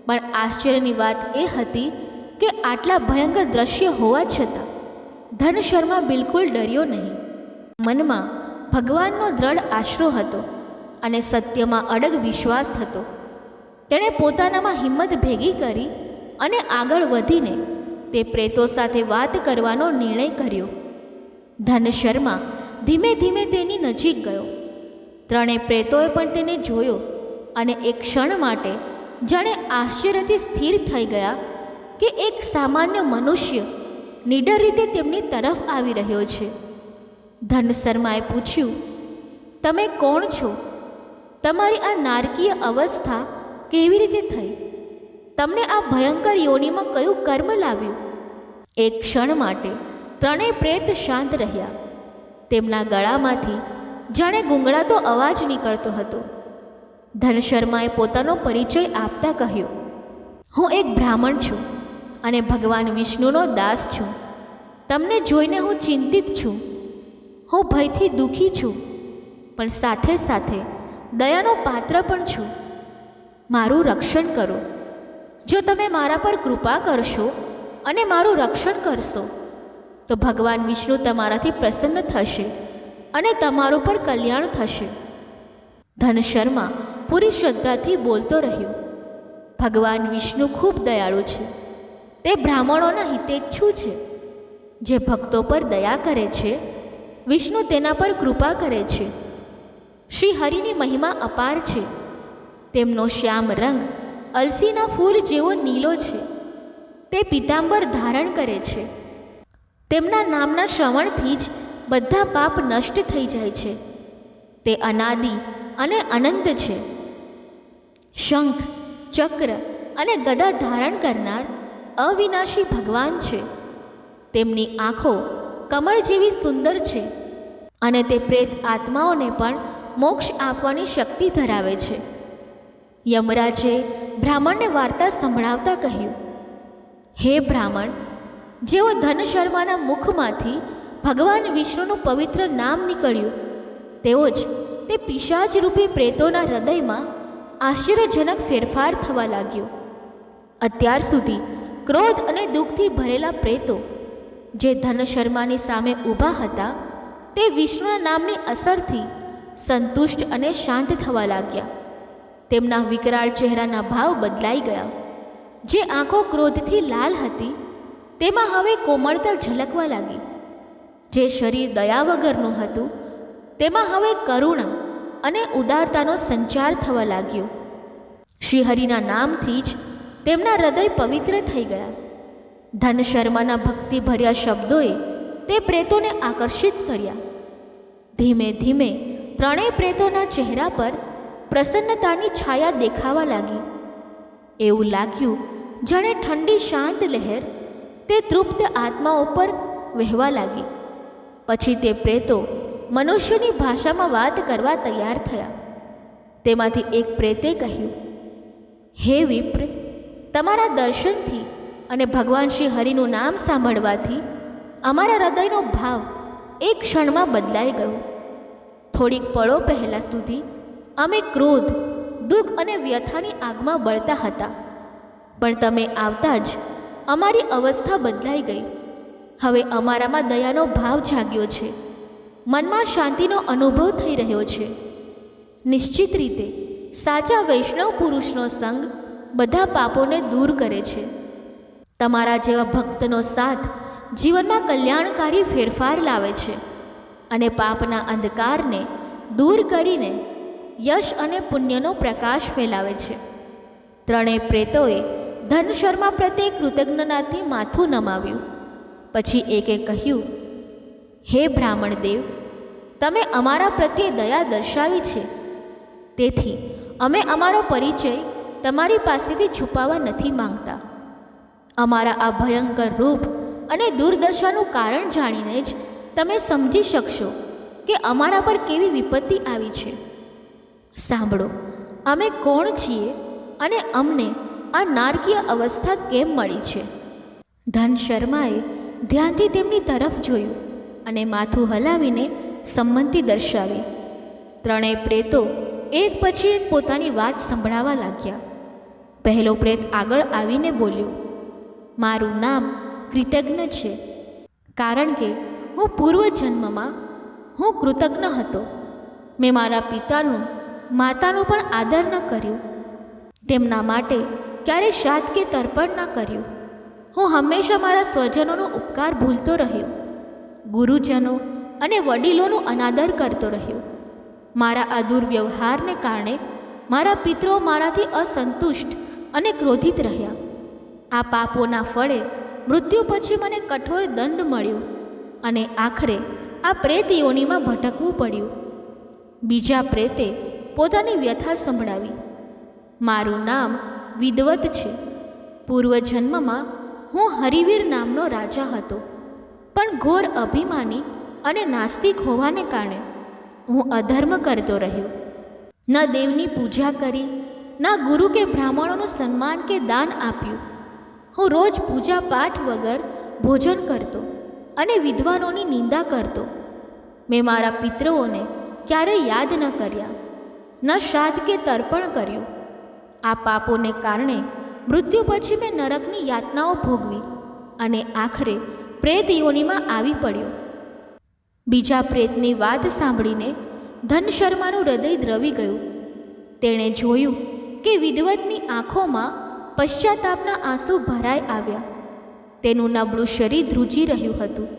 પણ આશ્ચર્યની વાત એ હતી કે આટલા ભયંકર દ્રશ્ય હોવા છતાં ધનશર્મા બિલકુલ ડર્યો નહીં. મનમાં ભગવાનનો દ્રઢ આશરો હતો અને સત્યમાં અડગ વિશ્વાસ હતો. તેણે પોતાનામાં હિંમત ભેગી કરી અને આગળ વધીને તે પ્રેતો સાથે વાત કરવાનો નિર્ણય કર્યો. ધનશર્મા ધીમે ધીમે તેની નજીક ગયો. 3 પ્રેતોએ પણ તેને જોયો અને એક ક્ષણ માટે જાણે આશ્ચર્યથી સ્થિર થઈ ગયા કે એક સામાન્ય મનુષ્ય નીડર રીતે તેમની તરફ આવી રહ્યો છે. ધનશર્માએ પૂછ્યું, તમે કોણ છો? તમારી આ નારકીય અવસ્થા કેવી રીતે થઈ? તમને આ ભયંકર યોનિમાં કયું કર્મ લાવ્યું? એક ક્ષણ માટે ત્રણેય પ્રેત શાંત રહ્યા. તેમના ગળામાંથી જાણે ગુંગળાતો અવાજ નીકળતો હતો. ધનશર્માએ પોતાનો પરિચય આપતા કહ્યું, હું એક બ્રાહ્મણ છું અને ભગવાન વિષ્ણુનો દાસ છું. તમને જોઈને હું ચિંતિત છું. હું ભયથી દુઃખી છું, પણ સાથે સાથે દયાનો પાત્ર પણ છું. મારું રક્ષણ કરો. જો તમે મારા પર કૃપા કરશો અને મારું રક્ષણ કરશો તો ભગવાન વિષ્ણુ તમારાથી પ્રસન્ન થશે અને તમારું પર કલ્યાણ થશે. ધનશર્મા પૂરી શ્રદ્ધાથી બોલતો રહ્યો. ભગવાન વિષ્ણુ ખૂબ દયાળુ છે. તે બ્રાહ્મણોના હિતેચ્છુ છે. જે ભક્તો પર દયા કરે છે, વિષ્ણુ તેના પર કૃપા કરે છે. શ્રી હરિની મહિમા અપાર છે. તેમનો શ્યામ રંગ અલસીના ફૂલ જેવો નીલો છે. તે પીતાંબર ધારણ કરે છે. તેમના નામના શ્રવણથી જ બધા પાપ નષ્ટ થઈ જાય છે. તે અનાદિ અને અનંત છે. શંખ, ચક્ર અને ગદા ધારણ કરનાર અવિનાશી ભગવાન છે. તેમની આંખો કમળ જેવી સુંદર છે અને તે પ્રેત આત્માઓને પણ મોક્ષ આપવાની શક્તિ ધરાવે છે. યમરાજે બ્રાહ્મણને વાર્તા સંભળાવતા કહ્યું, હે બ્રાહ્મણ, જેઓ ધનશર્માના મુખમાંથી ભગવાન વિષ્ણુનું પવિત્ર નામ નીકળ્યું, તેઓ જ તે પિશાચરૂપી પ્રેતોના હૃદયમાં આશ્ચર્યજનક ફેરફાર થવા લાગ્યો. અત્યાર સુધી ક્રોધ અને દુઃખથી ભરેલા પ્રેતો જે ધનશર્માની સામે ઊભા હતા, તે વિષ્ણુના નામની અસરથી સંતુષ્ટ અને શાંત થવા લાગ્યા. તેમના વિકરાળ ચહેરાના ભાવ બદલાઈ ગયા. જે આંખો ક્રોધથી લાલ હતી, તેમાં હવે કોમળતા ઝલકવા લાગી. જે શરીર દયા વગરનું હતું, તેમાં હવે કરુણા અને ઉદારતાનો સંચાર થવા લાગ્યો. શ્રીહરિના નામથી જ તેમના હૃદય પવિત્ર થઈ ગયા. ધનશર્માના ભક્તિભર્યા શબ્દોએ તે પ્રેતોને આકર્ષિત કર્યા. ધીમે ધીમે ત્રણેય પ્રેતોના ચહેરા પર પ્રસન્નતાની છાયા દેખાવા લાગી. એવું લાગ્યું જાણે ઠંડી શાંત લહેર તે તૃપ્ત આત્માઓ પર વહેવા લાગી. પછી તે પ્રેતો મનુષ્યની ભાષામાં વાત કરવા તૈયાર થયા. તેમાંથી એક પ્રેતે કહ્યું, હે વિપ્ર, તમારા દર્શનથી અને ભગવાન શ્રી હરિનું નામ સાંભળવાથી અમારા હૃદયનો ભાવ એક ક્ષણમાં બદલાઈ ગયો. થોડીક પળો પહેલાં સુધી અમે ક્રોધ, દુઃખ અને વ્યથાની આગમાં બળતા હતા, પણ તમે આવતા જ અમારી અવસ્થા બદલાઈ ગઈ. હવે અમારામાં દયાનો ભાવ જાગ્યો છે. મનમાં શાંતિનો અનુભવ થઈ રહ્યો છે. નિશ્ચિત રીતે સાચા વૈષ્ણવ પુરુષનો સંગ બધા પાપોને દૂર કરે છે. તમારા જેવા ભક્તનો સાથ જીવનમાં કલ્યાણકારી ફેરફાર લાવે છે અને પાપના અંધકારને દૂર કરીને યશ અને પુણ્યનો પ્રકાશ ફેલાવે છે. ત્રણેય પ્રેતોએ ધનશર્મા પ્રત્યે કૃતજ્ઞતાથી માથું નમાવ્યું. પછી એકે કહ્યું, હે બ્રાહ્મણ દેવ, તમે અમારા પ્રત્યે દયા દર્શાવી છે, તેથી અમે અમારો પરિચય તમારી પાસેથી છુપાવવા નથી માંગતા. અમારા આ ભયંકર રૂપ અને દુર્દશાનું કારણ જાણીને જ તમે સમજી શકશો કે અમારા પર કેવી વિપત્તિ આવી છે. સાંભળો, અમે કોણ છીએ અને અમને આ નારકીય અવસ્થા કેમ મળી છે. ધનશર્માએ ધ્યાનથી તેમની તરફ જોયું અને માથું હલાવીને સંમતિ દર્શાવી. ત્રણેય પ્રેતો એક પછી એક પોતાની વાત સંભળાવા લાગ્યા. પહેલો પ્રેત આગળ આવીને બોલ્યો, મારું નામ કૃતજ્ઞ છે, કારણ કે હું પૂર્વજન્મમાં હું કૃતજ્ઞ હતો. મેં મારા પિતાનું, માતાનું પણ આદર ન કર્યું. તેમના માટે ક્યારેય શાદ કે તર્પણ ન કર્યું. હું હંમેશા મારા સ્વજનોનો ઉપકાર ભૂલતો રહ્યો. ગુરુજનો અને વડીલોનો અનાદર કરતો રહ્યો. મારા આ દુર્વ્યવહારને કારણે મારા પિતરો મારાથી અસંતુષ્ટ અને ક્રોધિત રહ્યા. આ પાપોના ફળે મૃત્યુ પછી મને કઠોર દંડ મળ્યો અને આખરે આ પ્રેત યોનિમાં ભટકવું પડ્યું. બીજા પ્રેતે પોતાની વ્યથા સંભળાવી. મારું નામ વિદવત છે પૂર્વજન્મમાં હું હરિવીર નામનો રાજા હતો, પણ ઘોર અભિમાની અને નાસ્તિક હોવાને કારણે હું અધર્મ કરતો રહ્યો. ન દેવની પૂજા કરી, ન ગુરુ કે બ્રાહ્મણોનું સન્માન કે દાન આપ્યું. હું રોજ પૂજા પાઠ વગર ભોજન કરતો અને વિદ્વાનોની નિંદા કરતો. મેં મારા પિતૃઓને ક્યારેય યાદ ન કર્યા, ન શ્રાદ્ધ કે તર્પણ કર્યું. આ પાપોને કારણે મૃત્યુ પછી મેં નરકની યાતનાઓ ભોગવી અને આખરે પ્રેત યોનિમાં આવી પડ્યો. બીજા પ્રેતની વાત સાંભળીને ધનશર્માનું હૃદય દ્રવી ગયું. તેણે જોયું કે વિદવતની આંખોમાં પશ્ચાતાપના આંસુ ભરાઈ આવ્યા. તેનું નબળું શરીર ધ્રુજી રહ્યું હતું.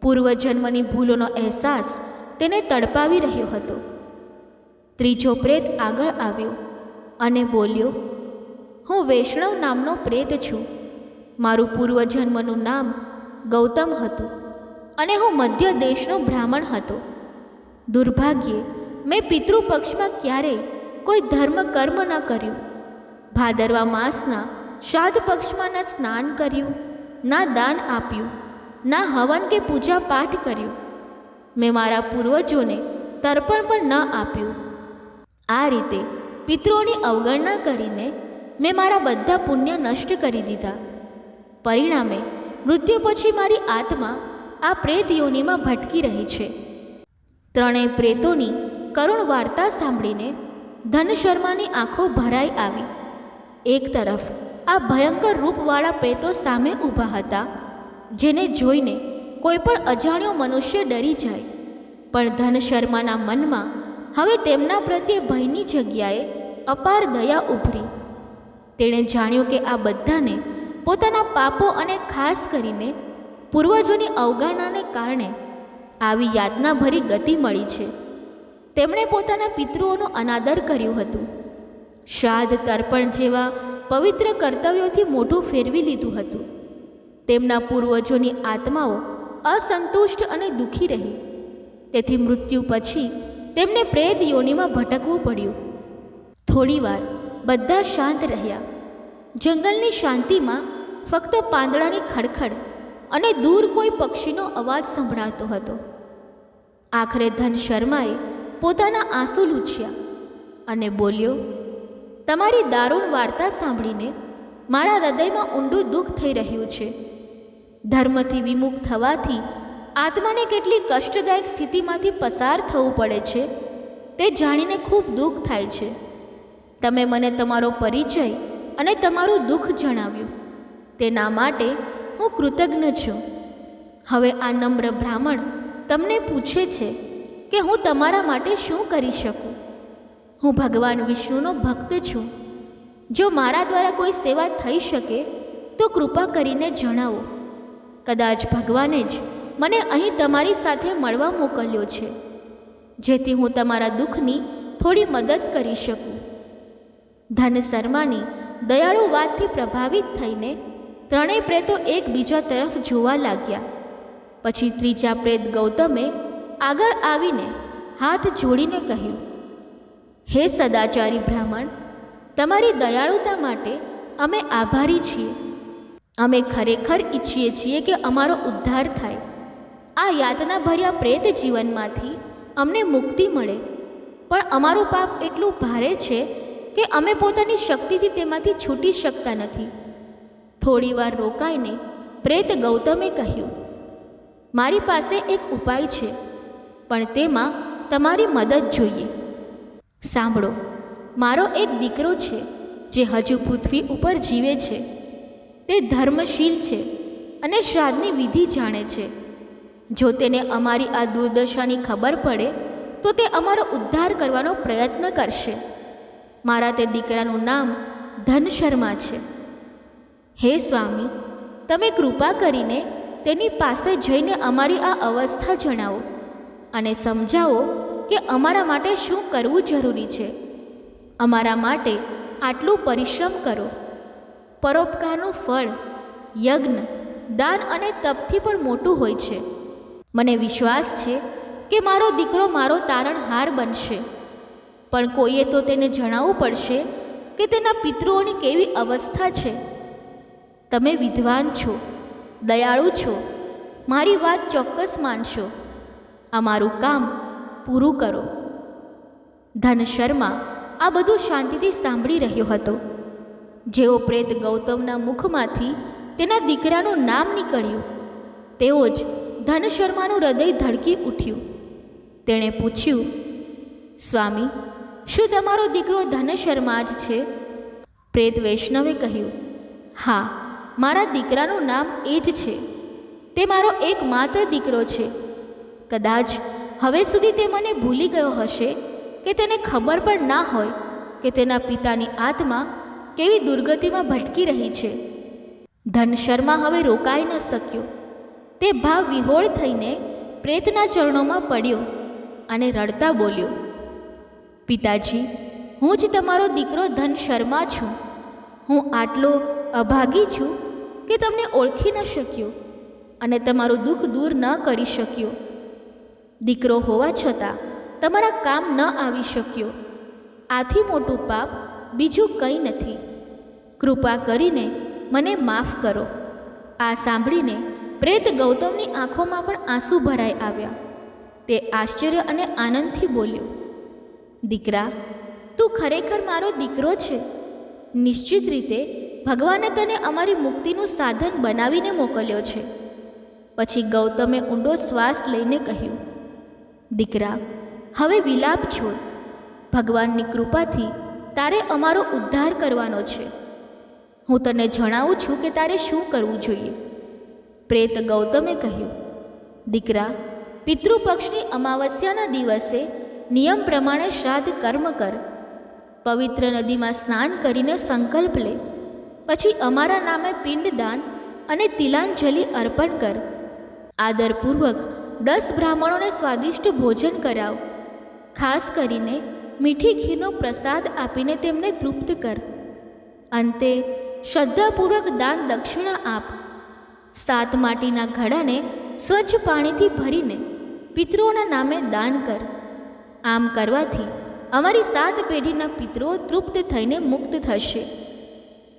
પૂર્વજન્મની ભૂલોનો અહેસાસ તેને તડપાવી રહ્યો હતો. ત્રીજો પ્રેત આગળ આવ્યો અને બોલ્યો, હું વૈષ્ણવ નામનો પ્રેત છું. મારું પૂર્વજન્મનું નામ ગૌતમ હતું અને હું મધ્ય દેશનો બ્રાહ્મણ હતો. દુર્ભાગ્યે મેં પિતૃપક્ષમાં ક્યારેય કોઈ ધર્મ કર્મ ન કર્યું. ભાદરવા માસના શ્રાદ્ધ પક્ષમાં ન સ્નાન કર્યું, ના દાન આપ્યું, ના હવન કે પૂજા પાઠ કર્યું. મેં મારા પૂર્વજોને તર્પણ પણ ન આપ્યું. આ રીતે પિતૃઓની અવગણના કરીને મેં મારા બધા પુણ્ય નષ્ટ કરી દીધા. પરિણામે મૃત્યુ પછી મારી આત્મા આ પ્રેત યોનિમાં ભટકી રહી છે. ત્રણેય પ્રેતોની કરુણ વાર્તા સાંભળીને ધનશર્માની આંખો ભરાઈ આવી. એક તરફ આ ભયંકર રૂપવાળા પ્રેતો સામે ઊભા હતા, જેને જોઈને કોઈ પણ અજાણ્યો મનુષ્ય ડરી જાય. પણ ધનશર્માના મનમાં હવે તેમના પ્રત્યે ભયની જગ્યાએ અપાર દયા ઉભરી. તેણે જાણ્યું કે આ બધાને પોતાના પાપો અને ખાસ કરીને પૂર્વજોની અવગણનાને કારણે આવી યાતનાભરી ગતિ મળી છે. તેમણે પોતાના પિતૃઓનો અનાદર કર્યું હતું. શ્રાદ્ધ તર્પણ જેવા પવિત્ર કર્તવ્યોથી મોઢું ફેરવી લીધું હતું. તેમના પૂર્વજોની આત્માઓ અસંતુષ્ટ અને દુઃખી રહી. તેથી મૃત્યુ પછી તેમને પ્રેત યોનિમાં ભટકવું પડ્યું. થોડીવાર બધા શાંત રહ્યા. જંગલની શાંતિમાં ફક્ત પાંદડાની ખડખડ અને દૂર કોઈ પક્ષીનો અવાજ સંભળાતો હતો. આખરે ધનશર્માએ પોતાના આંસુ લૂછ્યા અને બોલ્યો, તમારી દારૂણ વાર્તા સાંભળીને મારા હૃદયમાં ઊંડું દુઃખ થઈ રહ્યું છે. ધર્મથી વિમુખ થવાથી આત્માને કેટલી કષ્ટદાયક સ્થિતિમાંથી પસાર થવું પડે છે તે જાણીને ખૂબ દુઃખ થાય છે. તમે મને તમારો પરિચય અને તમારું દુઃખ જણાવ્યું, તેના માટે હું કૃતજ્ઞ છું. હવે આ નમ્ર બ્રાહ્મણ તમને પૂછે છે કે હું તમારા માટે શું કરી શકું. હું ભગવાન વિષ્ણુનો ભક્ત છું. જો મારા દ્વારા કોઈ સેવા થઈ શકે તો કૃપા કરીને જણાવો. કદાચ ભગવાને જ મને અહીં તમારી સાથે મળવા મોકલ્યો છે, જેથી હું તમારા દુઃખની થોડી મદદ કરી શકું. ધનશર્માની દયાળુ વાતથી પ્રભાવિત થઈને ત્રણેય પ્રેતો એકબીજા તરફ જોવા લાગ્યા. પછી ત્રીજા પ્રેત ગૌતમે આગળ આવીને હાથ જોડીને કહ્યું, હે સદાચારી બ્રાહ્મણ, તમારી દયાળુતા માટે અમે આભારી છીએ. અમે ખરેખર ઈચ્છીએ છીએ કે અમારો ઉદ્ધાર થાય. આ યાતનાભર્યા પ્રેત જીવનમાંથી અમને મુક્તિ મળે, પણ અમારું પાપ એટલું ભારે છે કે અમે પોતાની શક્તિથી તેમાંથી છૂટી શકતા નથી. થોડીવાર રોકાઈને પ્રેત ગૌતમે કહ્યું, મારી પાસે એક ઉપાય છે, પણ તેમાં તમારી મદદ જોઈએ. સાંભળો, મારો એક દીકરો છે જે હજુ પૃથ્વી ઉપર જીવે છે. તે ધર્મશીલ છે અને શ્રાદ્ધની વિધિ જાણે છે. જો તેને અમારી આ દુર્દશાની ખબર પડે તો તે અમારો ઉદ્ધાર કરવાનો પ્રયત્ન કરશે. મારા તે દીકરાનું નામ ધનશર્મા છે. હે સ્વામી, તમે કૃપા કરીને તેની પાસે જઈને અમારી આ અવસ્થા જણાવો અને સમજાવો કે અમારા માટે શું કરવું જરૂરી છે. અમારા માટે આટલું પરિશ્રમ કરો. પરોપકારનું ફળ યજ્ઞ, દાન અને તપથી પણ મોટું હોય છે. મને વિશ્વાસ છે કે મારો દીકરો મારો તારણહાર બનશે, પણ કોઈએ તો તેને જણાવવું પડશે કે તેના પિતૃઓની કેવી અવસ્થા છે તમે વિદ્વાન છો, દયાળુ છો, મારી વાત ચોક્કસ માનશો. અમારું કામ પૂરું કરો. ધનશર્મા આ બધું શાંતિથી સાંભળી રહ્યો હતો. જેવો પ્રેત ગૌતમના મુખમાંથી તેના દીકરાનું નામ નીકળ્યું, તેવો જ ધનશર્માનું હૃદય ધડકી ઉઠ્યું. તેણે પૂછ્યું, સ્વામી, શું તમારો દીકરો ધનશર્મા જ છે? પ્રેત વૈષ્ણવે કહ્યું, હા, મારા દીકરાનું નામ એ જ છે. તે મારો એકમાત્ર દીકરો છે. કદાચ હવે સુધી તે મને ભૂલી ગયો હશે કે તેને ખબર પણ ના હોય કે તેના પિતાની આત્મા કેવી દુર્ગતિમાં ભટકી રહી છે. ધનશર્મા હવે રોકાઈ ન શક્યો. તે ભાવ વિહોળ થઈને પ્રેતના ચરણોમાં પડ્યો અને રડતા બોલ્યો, પિતાજી, હું જ તમારો દીકરો ધનશર્મા છું. હું આટલો અભાગી છું કે તમને ઓળખી ન શક્યો અને તમારું દુઃખ દૂર ન કરી શક્યો. દીકરો હોવા છતાં તમારા કામ ન આવી શક્યો. આથી મોટું પાપ બીજું કંઈ નથી. કૃપા કરીને મને માફ કરો. આ સાંભળીને પ્રેત ગૌતમની આંખોમાં પણ આંસુ ભરાઈ આવ્યા. તે આશ્ચર્ય અને આનંદથી બોલ્યો, દીકરા, તું ખરેખર મારો દીકરો છે. નિશ્ચિત રીતે ભગવાને તને અમારી મુક્તિનું સાધન બનાવીને મોકલ્યો છે. પછી ગૌતમે ઊંડો શ્વાસ લઈને કહ્યું, દીકરા, હવે વિલાપ છોડ. ભગવાનની કૃપાથી તારે અમારો ઉદ્ધાર કરવાનો છે. હું તને જણાવું છું કે તારે શું કરવું જોઈએ. પ્રેત ગૌતમે કહ્યું, દીકરા, પિતૃપક્ષની અમાવસ્યાના દિવસે નિયમ પ્રમાણે શ્રાદ્ધ કર્મ કર. પવિત્ર નદીમાં સ્નાન કરીને સંકલ્પ લે. પછી અમારા નામે પિંડદાન અને તિલાંજલિ અર્પણ કર. આદરપૂર્વક 10 બ્રાહ્મણોને સ્વાદિષ્ટ ભોજન કરાવ. ખાસ કરીને મીઠી ખીરનો પ્રસાદ આપીને તેમને તૃપ્ત કર. અંતે શ્રદ્ધાપૂર્વક દાન દક્ષિણા આપ. 7 માટીના ઘડાને સ્વચ્છ પાણીથી ભરીને પિતૃઓના નામે દાન કર. આમ કરવાથી અમારી 7 પેઢીના પિતૃઓ તૃપ્ત થઈને મુક્ત થશે.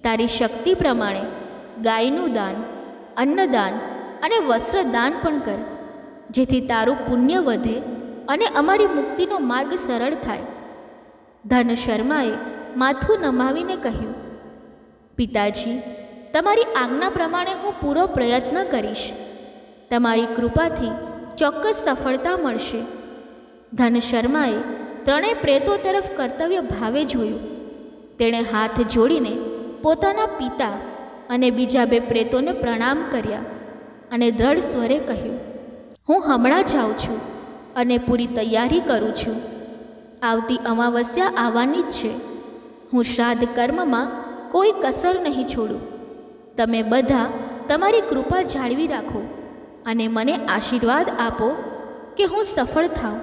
તારી શક્તિ પ્રમાણે ગાયનું દાન, અન્નદાન અને વસ્ત્રદાન પણ કર, જેથી તારું પુણ્ય વધે અને અમારી મુક્તિનો માર્ગ સરળ થાય. ધનશર્માએ માથું નમાવીને કહ્યું, પિતાજી, તમારી આજ્ઞા પ્રમાણે હું પૂરો પ્રયત્ન કરીશ. તમારી કૃપાથી ચોક્કસ સફળતા મળશે. ધનશર્માએ 3 પ્રેતો તરફ કર્તવ્ય ભાવે જોયું. તેણે હાથ જોડીને પોતાના પિતા અને બીજા 2 પ્રેતોને પ્રણામ કર્યા અને દ્રઢ સ્વરે કહ્યું, હું હમણાં જાઉં છું અને પૂરી તૈયારી કરું છું. આવતી અમાવસ્યા આવવાની જ છે. હું શ્રાદ્ધ કર્મમાં કોઈ કસર નહીં છોડું. તમે બધા તમારી કૃપા જાળવી રાખો અને મને આશીર્વાદ આપો કે હું સફળ થાઉં.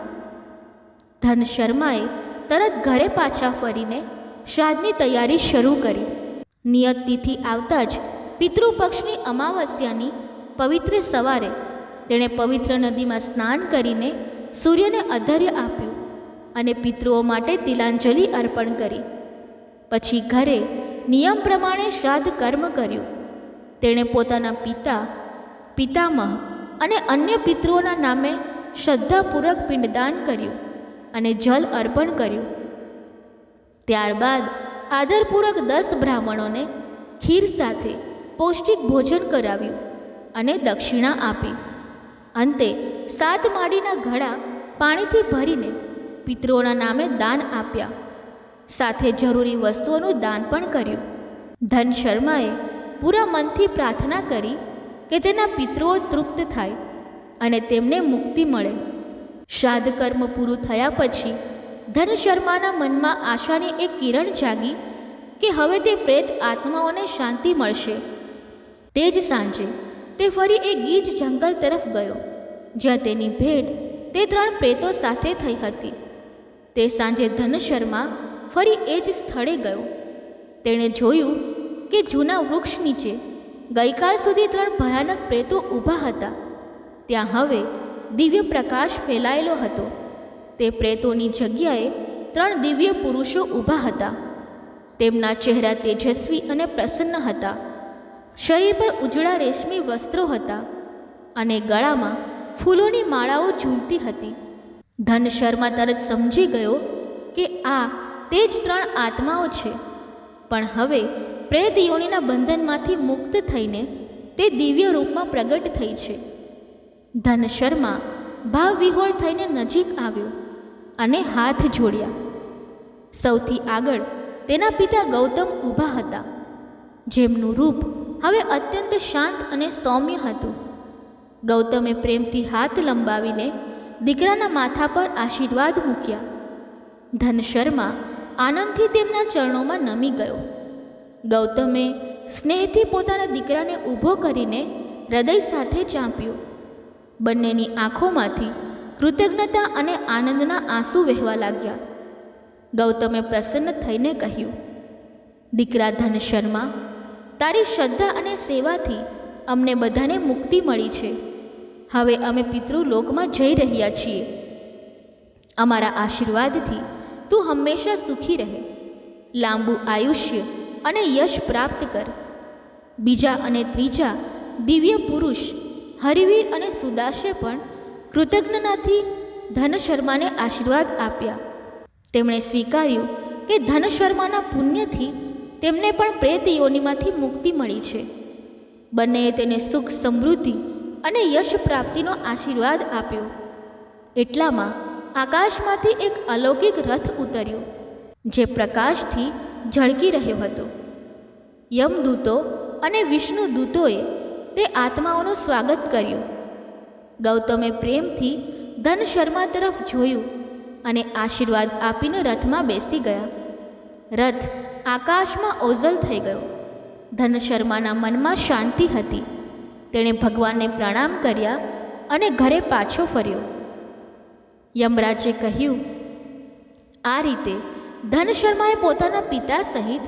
ધનશર્માએ તરત ઘરે પાછા ફરીને શ્રાદ્ધની તૈયારી શરૂ કરી. નિયત તિથિ આવતા જ પિતૃપક્ષની અમાવસ્યાની પવિત્ર સવારે તેણે પવિત્ર નદીમાં સ્નાન કરીને સૂર્યને અર્ઘ્ય આપ્યું અને પિતૃઓ માટે તિલાંજલિ અર્પણ કરી. પછી ઘરે નિયમ પ્રમાણે શ્રાદ્ધ કર્મ કર્યું. તેણે પોતાના પિતા, પિતામહ અને અન્ય પિતૃઓના નામે શ્રદ્ધાપૂર્વક પિંડદાન કર્યું અને જલ અર્પણ કર્યું. ત્યારબાદ આદરપૂર્વક 10 બ્રાહ્મણોને ખીર સાથે પૌષ્ટિક ભોજન કરાવ્યું અને દક્ષિણા આપી. અંતે 7 માડીના ઘડા પાણીથી ભરીને પિતૃઓના નામે દાન આપ્યા. સાથે જરૂરી વસ્તુઓનું દાન પણ કર્યું. ધનશર્માએ પૂરા મનથી પ્રાર્થના કરી કે તેના પિતૃઓ તૃપ્ત થાય અને તેમને મુક્તિ મળે. શ્રાદ્ધ કર્મ પૂરું થયા પછી ધનશર્માના મનમાં આશાની એક કિરણ જાગી કે હવે તે પ્રેત આત્માઓને શાંતિ મળશે. તે જ સાંજે તે ફરી એક ગીચ જંગલ તરફ ગયો, જ્યાં તેની ભેટ તે 3 પ્રેતો સાથે થઈ હતી. તે સાંજે ધનશર્મા ફરી એ જ સ્થળે ગયો. તેણે જોયું કે જૂના વૃક્ષ નીચે ગઈકાલ સુધી 3 ભયાનક પ્રેતો ઊભા હતા. ત્યાં હવે દિવ્ય પ્રકાશ ફેલાયેલો હતો. તે પ્રેતોની જગ્યાએ 3 દિવ્ય પુરુષો ઊભા હતા. તેમના ચહેરા તેજસ્વી અને પ્રસન્ન હતા. શરીર પર ઉજળા રેશમી વસ્ત્રો હતા અને ગળામાં ફૂલોની માળાઓ ઝૂલતી હતી. ધનશર્મા તરત સમજી ગયો કે આ તે જ 3 આત્માઓ છે, પણ હવે પ્રેત યોનિના બંધનમાંથી મુક્ત થઈને તે દિવ્ય રૂપમાં પ્રગટ થઈ છે. ધનશર્મા ભાવવિહોળ થઈને નજીક આવ્યો અને હાથ જોડ્યા. સૌથી આગળ તેના પિતા ગૌતમ ઊભા હતા, જેમનું રૂપ હવે અત્યંત શાંત અને સૌમ્ય હતું. ગૌતમે પ્રેમથી હાથ લંબાવીને દીકરાના માથા પર આશીર્વાદ મૂક્યા. ધનશર્મા આનંદથી તેમના ચરણોમાં નમી ગયો. ગૌતમે સ્નેહથી પોતાના દીકરાને ઊભો કરીને હૃદય સાથે ચાંપ્યો. બંનેની આંખોમાંથી કૃતજ્ઞતા અને આનંદના આંસુ વહેવા લાગ્યા. ગૌતમે પ્રસન્ન થઈને કહ્યું, દીકરા ધનશર્મા, તારી શ્રદ્ધા અને સેવાથી અમને બધાને મુક્તિ મળી છે. હવે અમે પિતૃલોકમાં જઈ રહ્યા છીએ. અમારા આશીર્વાદથી તું હંમેશા સુખી રહે, લાંબુ આયુષ્ય અને યશ પ્રાપ્ત કર. બીજા અને ત્રીજા દિવ્ય પુરુષ હરિવીર અને સુદાસે પણ કૃતજ્ઞતાથી ધનશર્માને આશીર્વાદ આપ્યા. તેમણે સ્વીકાર્યું કે ધનશર્માના પુણ્યથી તેમને પણ પ્રેત યોનિમાંથી મુક્તિ મળી છે. બંનેએ તેને સુખ, સમૃદ્ધિ અને યશ પ્રાપ્તિનો આશીર્વાદ આપ્યો. એટલામાં આકાશમાંથી એક અલૌકિક રથ ઉતર્યો, જે પ્રકાશથી ઝળકી રહ્યો હતો. યમદૂતો અને વિષ્ણુ દૂતોએ તે આત્માઓનું સ્વાગત કર્યું. ગૌતમે પ્રેમથી ધનશર્મા તરફ જોયું અને આશીર્વાદ આપીને રથમાં બેસી ગયા. રથ આકાશમાં ઓઝલ થઈ ગયો. ધનશર્માના મનમાં શાંતિ હતી. તેણે ભગવાનને પ્રણામ કર્યા અને ઘરે પાછો ફર્યો. યમરાજે કહ્યું, આ રીતે ધનશર્માએ પોતાના પિતા સહિત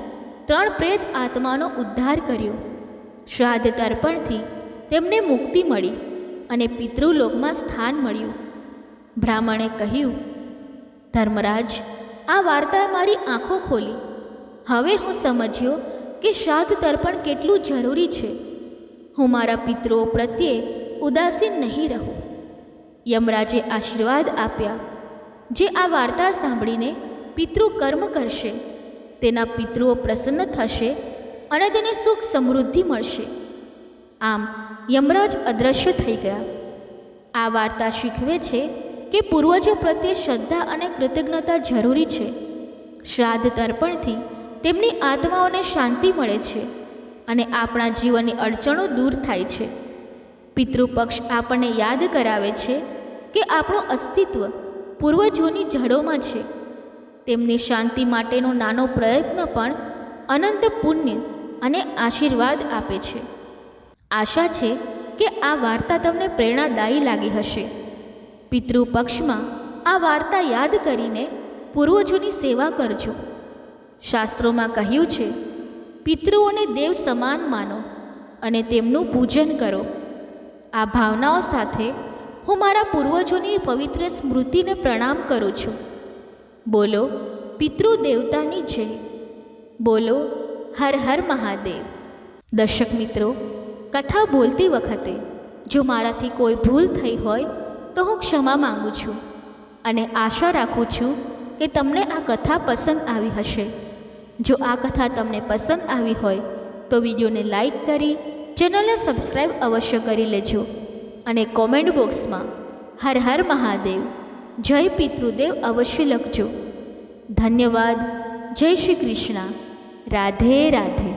3 પ્રેત આત્માનો ઉદ્ધાર કર્યો. શ્રાદ્ધ તર્પણથી તેમને મુક્તિ મળી અને પિતૃલોકમાં સ્થાન મળ્યું. બ્રાહ્મણે કહ્યું, ધર્મરાજ, આ વાર્તાએ મારી આંખો ખોલી. હવે હું સમજ્યો કે શ્રાદ્ધ તર્પણ કેટલું જરૂરી છે. હું મારા પિતૃઓ પ્રત્યે ઉદાસીન નહીં રહું. યમરાજે આશીર્વાદ આપ્યા. જે આ વાર્તા સાંભળીને પિતૃ કર્મ કરશે, તેના પિતૃઓ પ્રસન્ન થશે અને તેને સુખ સમૃદ્ધિ મળશે. આમ યમરાજ અદૃશ્ય થઈ ગયા. આ વાર્તા શીખવે છે કે પૂર્વજો પ્રત્યે શ્રદ્ધા અને કૃતજ્ઞતા જરૂરી છે. શ્રાદ્ધ તર્પણથી તેમની આત્માઓને શાંતિ મળે છે અને આપણા જીવનની અડચણો દૂર થાય છે. પિતૃપક્ષ આપણને યાદ કરાવે છે કે આપણું અસ્તિત્વ પૂર્વજોની જડોમાં છે. તેમની શાંતિ માટેનો નાનો પ્રયત્ન પણ અનંત પુણ્ય અને આશીર્વાદ આપે છે. આશા છે કે આ વાર્તા તમને પ્રેરણાદાયી લાગી હશે. પિતૃપક્ષમાં આ વાર્તા યાદ કરીને પૂર્વજોની સેવા કરજો. શાસ્ત્રોમાં કહ્યું છે, પિતૃઓને દેવ સમાન માનો અને તેમનું પૂજન કરો. આ ભાવનાઓ સાથે હું મારા પૂર્વજોની પવિત્ર સ્મૃતિને પ્રણામ કરું છું. બોલો પિતૃદેવતાની જય. બોલો હર હર મહાદેવ. દર્શક મિત્રો, કથા બોલતી વખતે જો મારાથી કોઈ ભૂલ થઈ હોય તો હું ક્ષમા માંગુ છું અને આશા રાખું છું કે તમને આ કથા પસંદ આવી હશે. જો આ કથા તમને પસંદ આવી હોય તો વિડીયોને લાઈક કરી ચેનલને સબસ્ક્રાઈબ અવશ્ય કરી લેજો અને કોમેન્ટ બોક્સમાં હર હર મહાદેવ, જય પિતૃદેવ અવશ્ય લખજો. ધન્યવાદ. જય શ્રી કૃષ્ણ. રાધે રાધે.